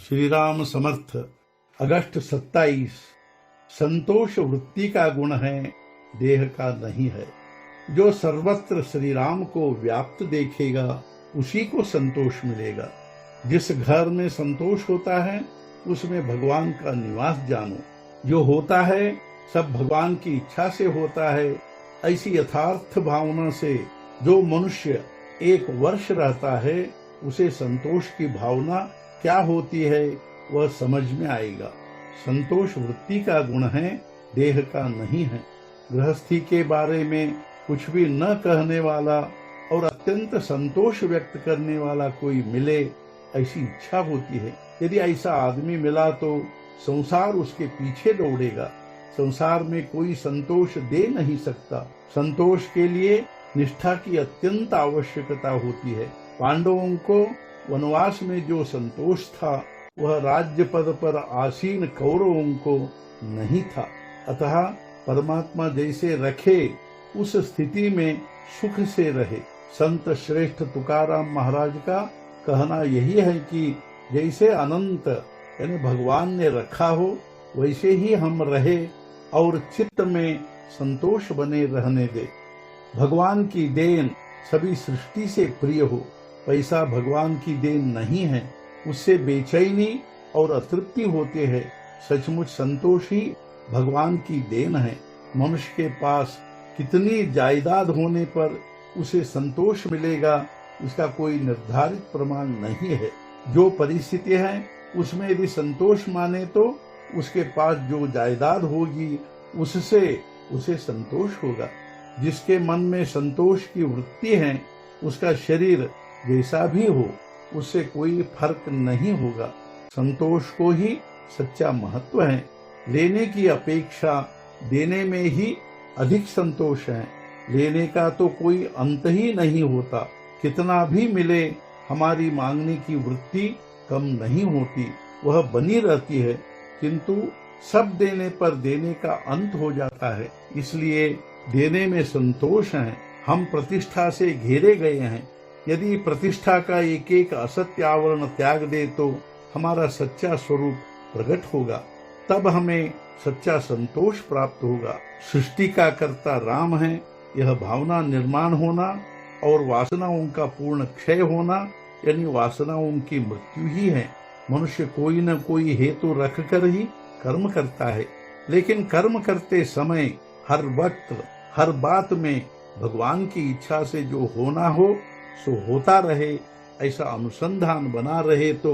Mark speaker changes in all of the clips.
Speaker 1: श्री राम समर्थ। अगस्त 27। संतोष वृत्ति का गुण है, देह का नहीं है। जो सर्वत्र श्री राम को व्याप्त देखेगा उसी को संतोष मिलेगा। जिस घर में संतोष होता है उसमें भगवान का निवास जानो। जो होता है सब भगवान की इच्छा से होता है। ऐसी यथार्थ भावना से जो मनुष्य 1 वर्ष रहता है उसे संतोष की भावना क्या होती है वह समझ में आएगा। संतोष वृत्ति का गुण है, देह का नहीं है। गृहस्थी के बारे में कुछ भी न कहने वाला और अत्यंत संतोष व्यक्त करने वाला कोई मिले ऐसी इच्छा होती है। यदि ऐसा आदमी मिला तो संसार उसके पीछे दौड़ेगा। संसार में कोई संतोष दे नहीं सकता। संतोष के लिए निष्ठा की अत्यंत आवश्यकता होती है। पांडवों को वनवास में जो संतोष था वह राज्य पद पर आसीन कौरवों को नहीं था। अतः परमात्मा जैसे रखे उस स्थिति में सुख से रहे। संत श्रेष्ठ तुकाराम महाराज का कहना यही है कि जैसे अनंत यानी भगवान ने रखा हो वैसे ही हम रहे और चित्त में संतोष बने रहने दे। भगवान की देन सभी सृष्टि से प्रिय हो। पैसा भगवान की देन नहीं है, उससे बेचैनी और अतृप्ति होते हैं। सचमुच संतोष ही भगवान की देन है। मनुष्य के पास कितनी जायदाद होने पर उसे संतोष मिलेगा इसका कोई निर्धारित प्रमाण नहीं है। जो परिस्थिति है उसमें यदि संतोष माने तो उसके पास जो जायदाद होगी उससे उसे संतोष होगा। जिसके मन में संतोष की वृत्ति है उसका शरीर जैसा भी हो उससे कोई फर्क नहीं होगा। संतोष को ही सच्चा महत्व है। लेने की अपेक्षा देने में ही अधिक संतोष है। लेने का तो कोई अंत ही नहीं होता। कितना भी मिले हमारी मांगने की वृत्ति कम नहीं होती, वह बनी रहती है, किंतु सब देने पर देने का अंत हो जाता है। इसलिए देने में संतोष है। हम प्रतिष्ठा से घेरे गए हैं। यदि प्रतिष्ठा का एक एक असत्य आवरण त्याग दे तो हमारा सच्चा स्वरूप प्रकट होगा। तब हमें सच्चा संतोष प्राप्त होगा। सृष्टि का कर्ता राम है, यह भावना निर्माण होना और वासनाओं का पूर्ण क्षय होना यानी वासनाओं की मृत्यु ही है। मनुष्य कोई न कोई हेतु रखकर ही कर्म करता है, लेकिन कर्म करते समय हर वक्त हर बात में भगवान की इच्छा से जो होना हो सो होता रहे, ऐसा अनुसंधान बना रहे तो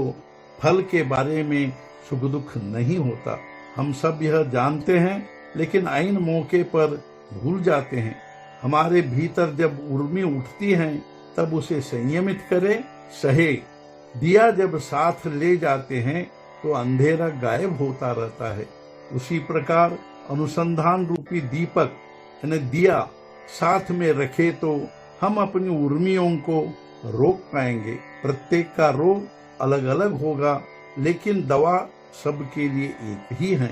Speaker 1: फल के बारे में सुख दुख नहीं होता। हम सब यह जानते हैं लेकिन ऐन मौके पर भूल जाते हैं। हमारे भीतर जब उर्मी उठती है तब उसे संयमित करे, सहे। दिया जब साथ ले जाते हैं तो अंधेरा गायब होता रहता है। उसी प्रकार अनुसंधान रूपी दीपक यानी दिया साथ में रखे तो हम अपनी उर्मियों को रोक पाएंगे। प्रत्येक का रोग अलग अलग होगा लेकिन दवा सबके लिए एक ही है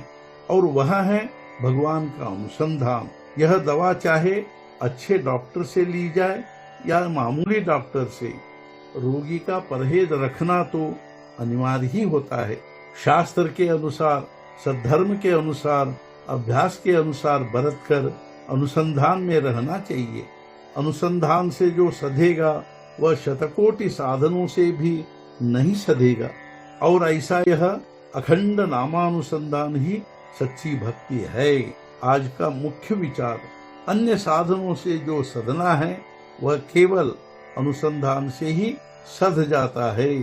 Speaker 1: और वह है भगवान का अनुसंधान। यह दवा चाहे अच्छे डॉक्टर से ली जाए या मामूली डॉक्टर से, रोगी का परहेज रखना तो अनिवार्य ही होता है। शास्त्र के अनुसार, सद्धर्म के अनुसार, अभ्यास के अनुसार बरत कर अनुसंधान में रहना चाहिए। अनुसंधान से जो सधेगा वह शतकोटि साधनों से भी नहीं सधेगा। और ऐसा यह अखंड नामानुसंधान ही सच्ची भक्ति है। आज का मुख्य विचार, अन्य साधनों से जो सधना है वह केवल अनुसंधान से ही सध जाता है।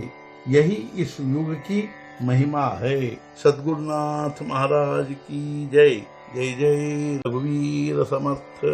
Speaker 1: यही इस युग की महिमा है। सद्गुरुनाथ महाराज की जय। जय जय रघुवीर समर्थ।